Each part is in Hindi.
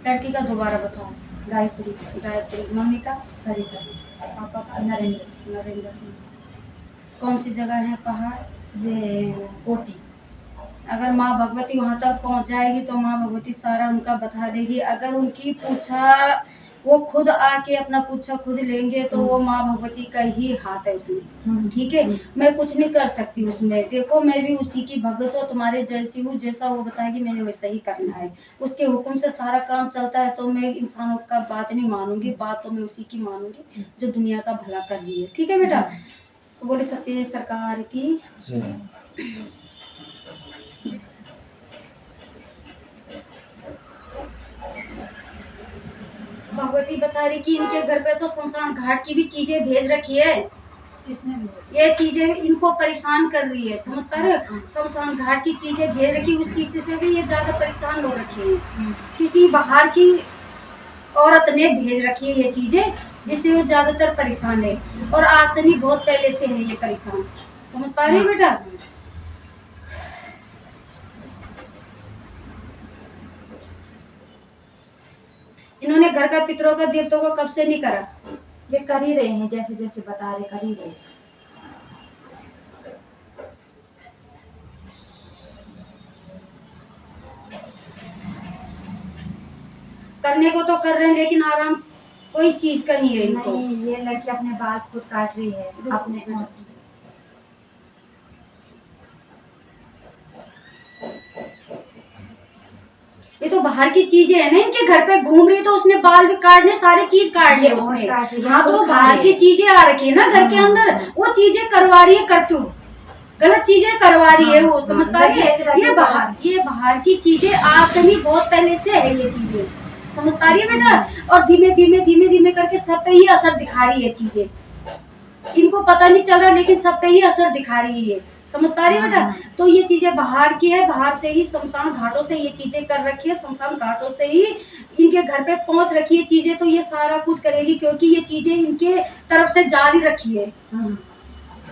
लड़की का दोबारा बताओ। गायत्री। गायत्री। मम्मी का? सरिता। पापा का? नरेंद्र। नरेंद्र। कौन सी जगह है पहाड़? ये कोटी। अगर माँ भगवती वहां तक पहुंच जाएगी तो माँ भगवती सारा उनका बता देगी। अगर उनकी पूछा वो खुद आके अपना पूछा खुद लेंगे तो वो माँ भगवती का ही हाथ है उसमें, ठीक है। मैं कुछ नहीं कर सकती उसमें। देखो मैं भी उसी की भगत हूँ, तुम्हारे जैसी हूँ। जैसा वो बताएगी मैंने वैसा ही करना है। उसके हुक्म से सारा काम चलता है, तो मैं इंसानों का बात नहीं मानूंगी। बात तो मैं उसी की मानूंगी जो दुनिया का भला कर रही है, ठीक है बेटा। तो बोले सच्चे सरकार की। भगवती बता रही कि इनके घर पे तो शमशान घाट की भी चीजें भेज रखी है। किसने? ये चीजें इनको परेशान कर रही है, समझ पा रहे हो। शमशान घाट की चीजें भेज रखी, उस चीज से भी ये ज्यादा परेशान हो रखे हैं। किसी बाहर की औरत ने भेज रखी है ये चीजें, जिससे वो ज्यादातर परेशान है। और आज से नहीं, बहुत पहले से है ये परेशान, समझ पा रही है बेटा। इन्होंने घर का पितरों का देवताओं का कब से नहीं करा? ये कर ही रहे हैं, जैसे जैसे बता रहे कर ही रहे। करने को तो कर रहे हैं, लेकिन आराम कोई चीज का नहीं है इनको। नहीं, ये लड़की अपने बाल खुद काट रही है अपने। ये तो बाहर की चीजें है ना, इनके घर पे घूम रही है तो उसने बाल भी काटने, सारी चीज काट लिया उसने। हाँ तो बाहर की चीजें आ रखी है ना घर के अंदर, वो चीजें करवा रही है करतूत, गलत चीजें करवा रही है वो, समझ पा रही है। ये बाहर की चीजें आज से नहीं, बहुत पहले से है ये चीजें, समझ पा रही है बेटा। और धीमे धीमे करके सब पे ही असर दिखा रही है चीजें। इनको पता नहीं चल रहा लेकिन सब पे ही असर दिखा रही है, समझ पा रही है बेटा। तो ये चीजें बाहर की है, बाहर से ही शमशान घाटों से ये चीजें कर रखी है, शमशान घाटों से ही इनके घर पे पहुंच रखी है चीजें। तो ये सारा कुछ करेगी क्योंकि ये चीजें इनके तरफ से जा भी रखी है।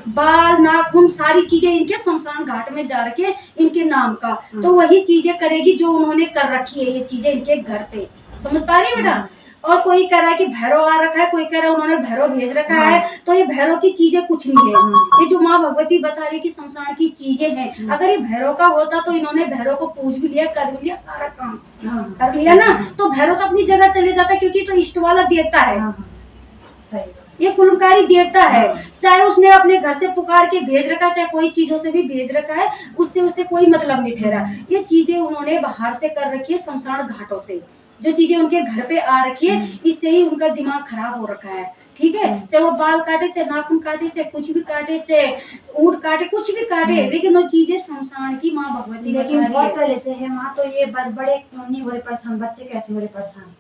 बाल नाखून सारी चीजें इनके शमशान घाट में जा रखे इनके नाम का। तो वही चीजें करेगी जो उन्होंने कर रखी है ये चीजें इनके घर पे, समझ पा रही है बेटा। और कोई कह रहा है कि भैरव आ रखा है, कोई कह रहा है उन्होंने भैरव भेज रखा है। तो ये भैरव की चीजें कुछ नहीं है। ये जो माँ भगवती बता रही कि शमशान की चीजें हैं, अगर ये भैरव का होता तो इन्होंने भैरव को पूज भी लिया, कर भी लिया, सारा काम कर लिया ना। तो भैरव तो अपनी जगह चले जाता क्योंकि तो इष्ट वाला देवता है, ये कुलकारी देवता है। चाहे उसने अपने घर से पुकार के भेज रखा, चाहे कोई चीजों से भी भेज रखा है, उससे उसे कोई मतलब नहीं ठहरा। ये चीजें उन्होंने बाहर से कर रखी है, शमशान घाटों से जो चीजें उनके घर पे आ रखी है, इससे ही उनका दिमाग खराब हो रखा है, ठीक है। चाहे वो बाल काटे, चाहे नाखून काटे, चाहे कुछ भी काटे, चाहे ऊँट काटे, कुछ भी काटे, लेकिन वो चीजें शमशान की माँ भगवती लेकिन बहुत पहले से है माँ। तो ये बड़े नहीं हो रहे परेशान, बच्चे कैसे हो रहे परेशान?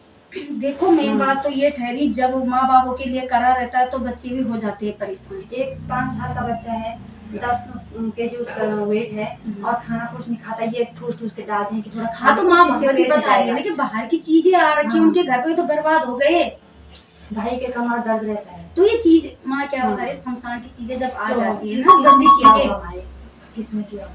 देखो मेन बात तो ये ठहरी, जब माँ बापों के लिए करा रहता है तो बच्चे भी हो जाते हैं परेशान। एक 5 साल का बच्चा है, 10 केजी उसका वेट है और खाना कुछ नहीं खाता, ये ठूस ठूस के डालते हैं कि थोड़ा। हाँ तो माँ भगवती बता रही है लेकिन बाहर की चीजें आ रखी उनके घर पे तो बर्बाद हो गए। भाई के कमर दर्द रहता है। तो ये चीज माँ क्या बता रही है, शमशान की चीजें जब आ जाती है ना, गंदी चीजें, किसने किया?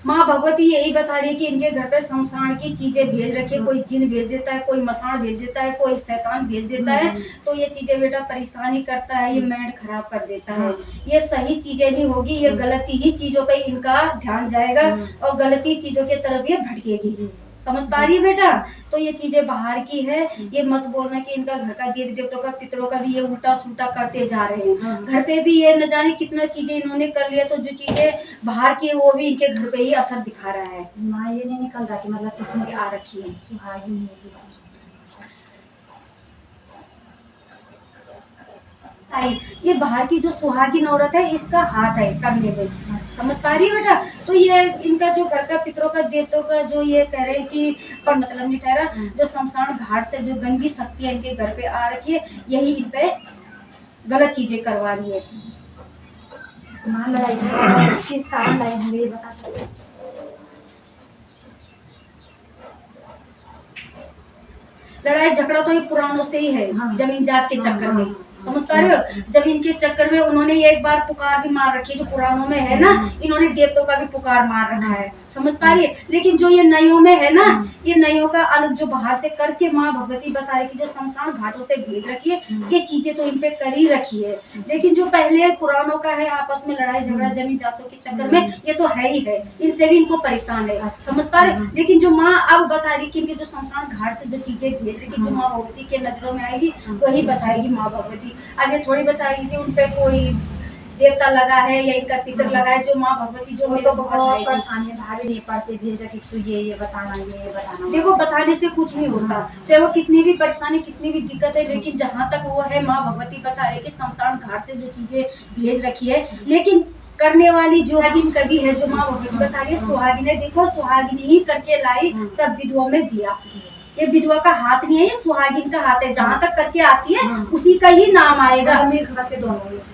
माँ भगवती यही बता रही है कि इनके घर पे शमशान की चीजें भेज रखी है। कोई जिन भेज देता है, कोई मसान भेज देता है, कोई शैतान भेज देता है। तो ये चीजें बेटा परेशानी करता है, ये माइंड खराब कर देता है। ये सही चीजें नहीं होगी, ये गलती ही चीजों पे इनका ध्यान जाएगा और गलती चीजों की तरफ ये भटकेगी, समझ पा रही है बेटा। तो ये चीजें बाहर की है, ये मत बोलना कि इनका घर का देवी देवताओं का पितरों का भी ये उल्टा सुल्टा करते जा रहे हैं। घर पे भी ये न जाने कितना चीजें इन्होंने कर लिया, तो जो चीजें बाहर की है वो भी इनके घर पे ही असर दिखा रहा है। माँ ये नहीं निकल रहा कि मतलब किसी की आ रखी है सुहागी नहीं। ये बाहर की जो सुहागिन औरत है इसका हाथ है करने में, समझ पा रही है बेटा। तो ये इनका जो घर का पितरों का देवताओं का जो ये कह रहे हैं कि पर मतलब नहीं ठहरा, जो शमशान घाट से जो गंदी शक्तियां इनके घर पे आ रखी है, यही इन पे गलत चीजें करवा रही है। माँ लड़ाई किस कारण लड़ाई हम ये बता सकते? लड़ाई झगड़ा तो ये पुरानों से ही है, जमीन जात के चक्कर में, समझ पा रहे हो। जब इनके चक्कर में उन्होंने एक बार पुकार भी मार रखी है, जो पुरानों में है ना, इन्होंने देवताओं का भी पुकार मार रखा है, समझ पा रही है। लेकिन जो ये नयों में है ना, ये नयों का अलग जो बाहर से करके माँ भगवती बता रही कि जो शमशान घाटों से भेज रखी है, ये चीजें तो इन पे कर ही रखी है। लेकिन जो पहले पुरानों का है, आपस में लड़ाई झगड़ा जमीन जातों के चक्कर में, ये तो है ही है, इनसे भी इनको परेशान है, समझ पा रहे। लेकिन जो माँ अब बता रही कि इनके जो शमशान घाट से जो चीजें भेज रही, जो माँ भगवती के नजरों में आएगी वही बताएगी माँ भगवती। अब ये थोड़ी बताएगी कि उनपे कोई देवता लगा है या इनका पितर लगा है, जो माँ भगवती जो मेरे को बताएगी। परेशानी भारी नेपाल से भेजा कि तू ये बताना, ये बताना। देखो बताने से कुछ नहीं होता, चाहे वो कितनी भी परेशानी कितनी भी दिक्कत है, लेकिन जहाँ तक वो है माँ भगवती बता रहे कि शमशान घाट से जो चीजें भेज रखी है। लेकिन करने वाली जो सुहागिन कभी है, जो माँ भगवती बता रही है, सुहागिन है, देखो सुहागिन ही करके लाई तब विधवा में दिया। ये विधवा का हाथ नहीं है, ये सुहागिन का हाथ है। जहाँ तक करके आती है उसी का ही नाम आएगा।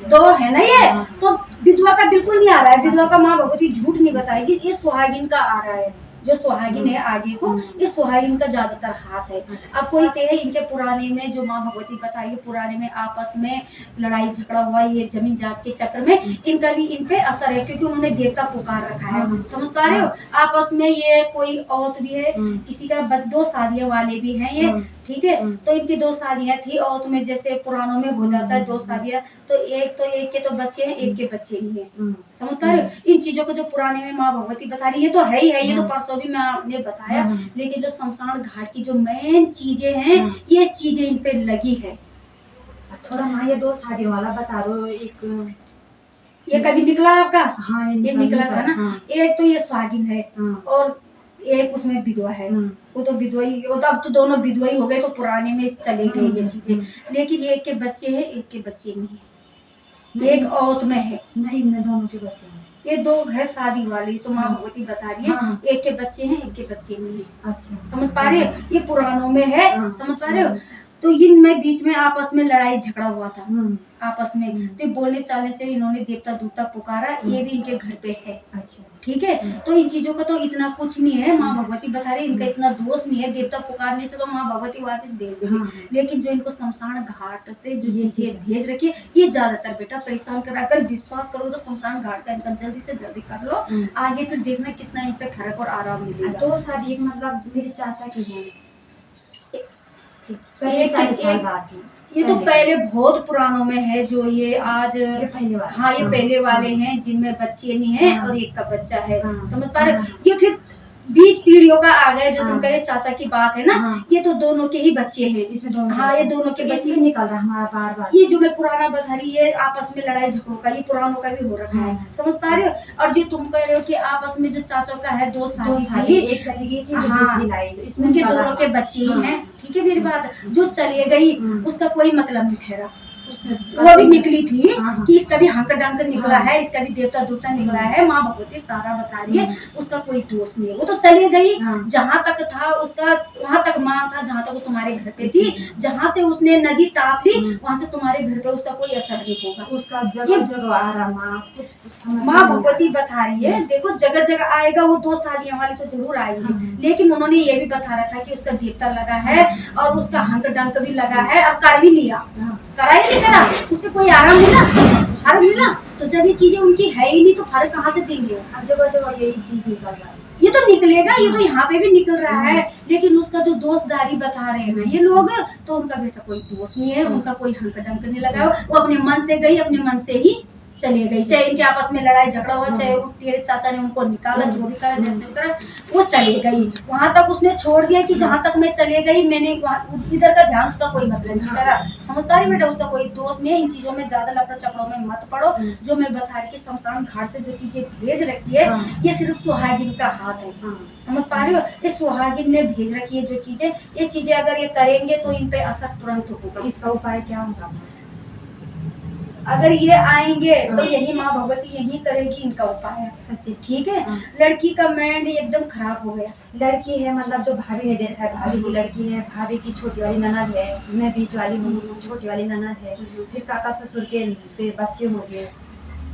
दो है ना ये, तो विधवा का बिल्कुल नहीं आ रहा है। विधवा का माँ भगवती झूठ नहीं बताएगी, ये सुहागिन का आ रहा है। जो सुहागिन है आगे को, इस सुहागिन का ज्यादातर हाथ है। अब कोई कहे इनके पुराने में जो माँ भगवती बताएगी, पुराने में आपस में लड़ाई झगड़ा हुआ, ये जमीन जात के चक्कर में इनका भी इन पे असर है, क्योंकि उन्होंने देवता पुकार रखा है, समझ पा रहे हो। आपस में ये कोई औरत भी है, किसी का दो शादियां वाले भी हैं ये, ठीक है। तो इनकी दो शादियां थी, औरत में जैसे पुरानों में हो जाता है दो शादियां, तो एक के तो बच्चे हैं, एक के बच्चे नहीं है, समझ पा रहे हो। इन चीजों को जो पुराने में माँ भगवती बता रही है, ये तो है ही है, ये तो परसों भी मैं आपने बताया। लेकिन जो शमशान घाट की जो मेन चीजें हैं, ये चीजें इन पे लगी है। थोड़ा माँ ये दो शादियों वाला बता दो। एक ये कभी निकला आपका? हाँ, ये निकला था ना। एक तो ये सुहागिन है और एक उसमें विधवा है। वो तो विधवा ही, वो तो अब तो दोनों विधवा ही हो गए, तो पुराने में चले गए ये चीजें। लेकिन एक के बच्चे हैं, एक के बच्चे नहीं है। एक औरत में है, नहीं दोनों के बच्चे हैं। ये दो घर शादी वाली, तो माँ भगवती बता रही है एक के बच्चे हैं, एक के बच्चे नहीं है। अच्छा, समझ पा रहे हो, ये पुरानों में है, समझ पा रहे हो। तो इनमें बीच में आपस में लड़ाई झगड़ा हुआ था आपस में, तो बोलने चालने से इन्होंने देवता दूता पुकारा, ये भी इनके घर पे है। अच्छा, ठीक है। तो इन चीजों का तो इतना कुछ नहीं है, माँ भगवती बता रही इनका इतना दोष नहीं है। देवता पुकारने से तो माँ भगवती वापस भेज देगी। लेकिन जो इनको शमशान घाट से जो चीजें भेज रखी है, ये ज्यादातर बेटा परेशान करा कर, विश्वास करो तो शमशान घाट का इनका जल्दी से जल्दी कर लो, आगे फिर देखना कितना इन पे फर्क और आराम मिलेगा। दो शादी एक मतलब मेरे चाचा की है, ये तो पहले बहुत पुरानों में है, जो ये आज पहले वाले। हाँ, ये पहले वाले हैं जिनमें बच्चे नहीं है और एक का बच्चा है, समझ पा रहे हो। ये फिर 20 पीढ़ियों का आ गया, जो तुम कह रहे चाचा की बात है ना, ये तो दोनों के ही बच्चे हैं इसमें दोनों। हाँ, ये दोनों के बच्चे निकल रहा हमारा बार बार। ये जो मैं पुराना बता रही है, आपस में लड़ाई झगड़ों का, ये पुरानों का भी हो रखा है, समझ पा रहे हो। और जो तुम कह रहे हो कि आपस में जो चाचा का है, दो शादी, एक चली गई थी, हाँ, इसमें उनके दोनों के बच्चे ही हैं, ठीक है। मेरी बात, जो चले गई उसका कोई मतलब नहीं ठहरा, वो भी निकली थी कि इसका भी हंक डंक निकला है, इसका भी देवता दूता निकला है। माँ भगवती सारा बता रही है, उसका कोई दोष नहीं है। वो तो चली गई, जहाँ तक था उसका वहाँ तक मान था, जहाँ तक वो तुम्हारे घर पे थी। जहाँ से उसने नदी टाप ली, वहाँ से तुम्हारे घर पे उसका कोई असर नहीं होगा। उसका जगह जगह आ रहा माँ भगवती बता रही है, देखो जगह जगह आएगा। वो दो शादियां वाली तो जरूर आएगी, लेकिन उन्होंने ये भी बता रखा कि उसका देवता लगा है और उसका हंक डंक भी लगा है, और कर भी लिया, करा ही नहीं करा, उससे कोई आराम मिला, फर्क मिला। तो जब ये चीजें उनकी है ही नहीं, तो फर्क कहाँ से देंगे। जगह जगह यही चीज निकल रहा है, ये तो निकलेगा, ये तो यहाँ पे भी निकल रहा है। लेकिन उसका जो दोषदारी बता रहे हैं ना ये लोग, तो उनका बेटा कोई दोष नहीं है, उनका कोई हंक डंक नहीं लगा। वो अपने मन से गई, अपने मन से ही चली गई। चाहे इनके आपस में लड़ाई झगड़ा हुआ, चाहे तेरे चाचा ने उनको निकाला, जो भी करा जैसे करा, वो चली गई। वहां तक उसने छोड़ दिया कि जहां तक मैं चले गई, मैंने इधर का ध्यान, उसका कोई मतलब नहीं करा। समझ पा रही बेटा, उसका कोई दोष नहीं है। इन चीजों में ज्यादा लफड़ा चपड़ों में मत पड़ो। जो मैं बता रही कि शमशान घाट से जो चीजें भेज रखी है, ये सिर्फ सुहागिन का हाथ है, समझ पा रही हो। ये सुहागिन ने भेज रखी है जो चीजें, ये चीजें अगर ये करेंगे तो इन पे असर तुरंत होगा। इसका उपाय क्या होगा? अगर ये आएंगे तो यही माँ भगवती यही करेगी इनका उपाय, सच्ची, ठीक है। लड़की का माइंड एकदम खराब हो गया। लड़की है मतलब जो भाभी ने देखा है, भाभी की लड़की है, भाभी की छोटी वाली ननद है, मैं बीच वाली हूँ, छोटी वाली ननद है, फिर काका ससुर के बच्चे हो गए।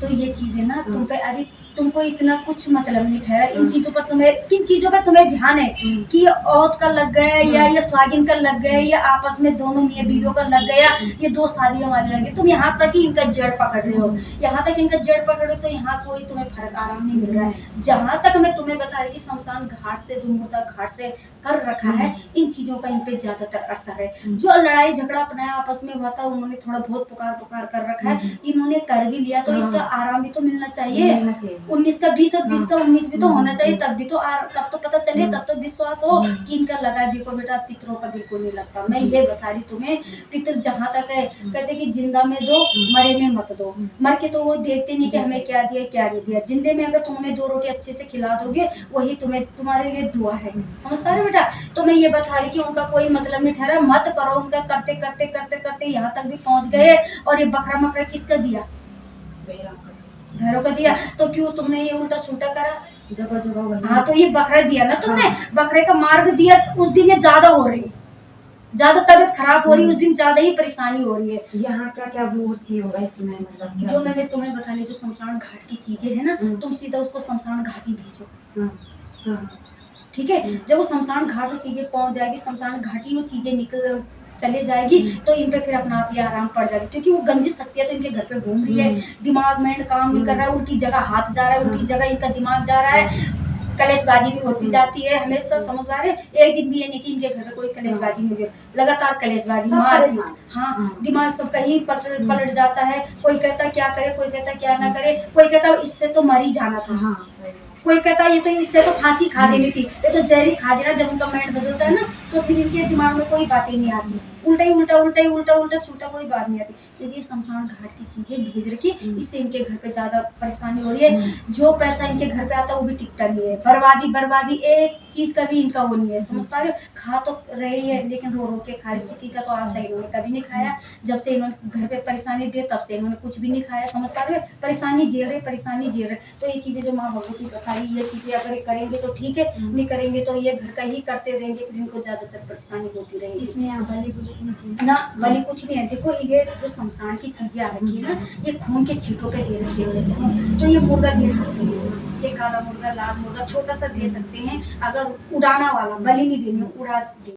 तो ये चीजें ना तुम पे अभी तुमको इतना कुछ मतलब नहीं ठहरा इन चीजों पर, तुम्हें किन चीजों पर तुम्हें ध्यान है कि औरत का लग गया या ये स्वागिन का लग गया या आपस में दोनों मियाँ बीवियों का लग गया, ये दो शादियां वाले लगे, तुम यहाँ तक ही इनका जड़ पकड़ रहे हो, यहाँ तक इनका जड़ पकड़ रहे हो, तो यहाँ कोई तुम्हें फर्क आराम नहीं मिल रहा है। जहां तक मैं तुम्हें बता रही कि शमशान घाट से जो मुर्दा घाट से कर रखा है, इन चीजों का इन पे ज्यादातर असर है। जो लड़ाई झगड़ा अपना आपस में हुआ था, उन्होंने थोड़ा बहुत पुकार पुकार कर रखा है, इन्होंने कर भी लिया, तो इसका आराम भी तो मिलना चाहिए। 19 का 20 और 20 का 19 भी तो होना चाहिए, तब भी तो तब तो पता चले, तब तो विश्वास हो कि इनका लगा। देखो बेटा, पितरों का बिल्कुल नहीं लगता, मैं ये बता रही तुम्हें, पितर जहाँ तक है कहते कि जिंदा में दो, मरे में मत दो। मर के तो वो देखते नहीं कि हमें क्या दिया क्या नहीं दिया, जिंदे में अगर तुम उन्हें 2 रोटी अच्छे से खिला दोगे, वही तुम्हें तुम्हारे लिए दुआ है। समझ पा रहे बेटा? तो मैं ये बता रही कि उनका कोई मतलब नहीं ठहरा, मत करो। उनका करते करते करते करते यहाँ तक भी पहुंच गए, और ये बकरा मकरा किसका दिया? भैरव का दिया। तो क्यों तुमने ये उल्टा सुल्टा करा? जगह जगह हाँ, तो ये बकरा दिया ना तुमने, बकरे का मार्ग दिया, तो उस दिन ये ज्यादा हो रही, ज्यादा तबीयत खराब हो रही, उस दिन ज्यादा ही परेशानी हो रही है। यहाँ क्या क्या वो चीज होगा इसमें, मतलब क्या? जो मैंने तुम्हें बता ली, जो शमशान घाट की चीजें है ना, तुम सीधा उसको शमशान घाट ही भेजो। ठीक है, जब वो शमशान घाट वो चीजें पहुंच जाएगी, शमशान घाटी वो चीजें निकल चले जाएगी, तो इन पे फिर अपना आप ही आराम पड़ जाएगी, क्योंकि वो गंदी शक्तियां तो इनके घर पे घूम रही है, दिमाग में काम नहीं कर रहा है, उल्टी जगह हाथ जा रहा है, उल्टी जगह इनका दिमाग जा रहा है, कलेशबाजी भी होती जाती है हमेशा। समझ पा रहे? एक दिन भी ये नहीं कि इनके घर में कोई कलेशबाजी नहीं हुई, लगातार कलेशबाजी, मार, हाँ, दिमाग सब कहीं पलट जाता है। कोई कहता क्या करे, कोई कहता क्या ना करे, कोई कहता इससे तो मर ही जाना था, कोई कहता ये तो इससे तो फांसी खा देनी थी, ये तो जहरी खा देना। जब उनका माइंड बदलता है ना, तो फिर इनके दिमाग में कोई बातें नहीं आती, उल्टा ही उल्टा उल्टा ही उल्टा उल्टा सुल्टा कोई बात नहीं आती, क्योंकि शमशान घाट की चीजें भेज रखी, इससे इनके घर पे ज्यादा परेशानी हो रही है। जो पैसा इनके घर पे आता है वो भी टिकता नहीं है, बर्बादी बर्बादी, एक चीज का भी इनका वो नहीं है। समझ पा रहे हो? खा तो रही है, लेकिन रो रो के खा रही। सिक्की का तो आज तक इन्होंने कभी नहीं खाया, जब से इन्होंने घर पे परेशानी दी तब से इन्होंने कुछ भी नहीं खाया। समझ पा रहे हो? परेशानी झेल रहे, परेशानी झेल रहे। तो ये चीजें जो माँ भगवती बता रही, ये चीजें अगर करेंगे तो ठीक है, नहीं करेंगे तो ये घर का ही करते रहेंगे, फिर इनको ज्यादातर परेशानी होती रहेगी। इसमें ना बलि कुछ नहीं है। देखो, ये जो शमशान की चीजें आ रखी है ना, ये खून के छींटों पे दे रखी है, तो ये मुर्गा दे सकते हैं, ये काला मुर्गा, लाल मुर्गा, छोटा सा दे सकते हैं, अगर उड़ाना वाला, बलि नहीं देनी, उड़ा दे।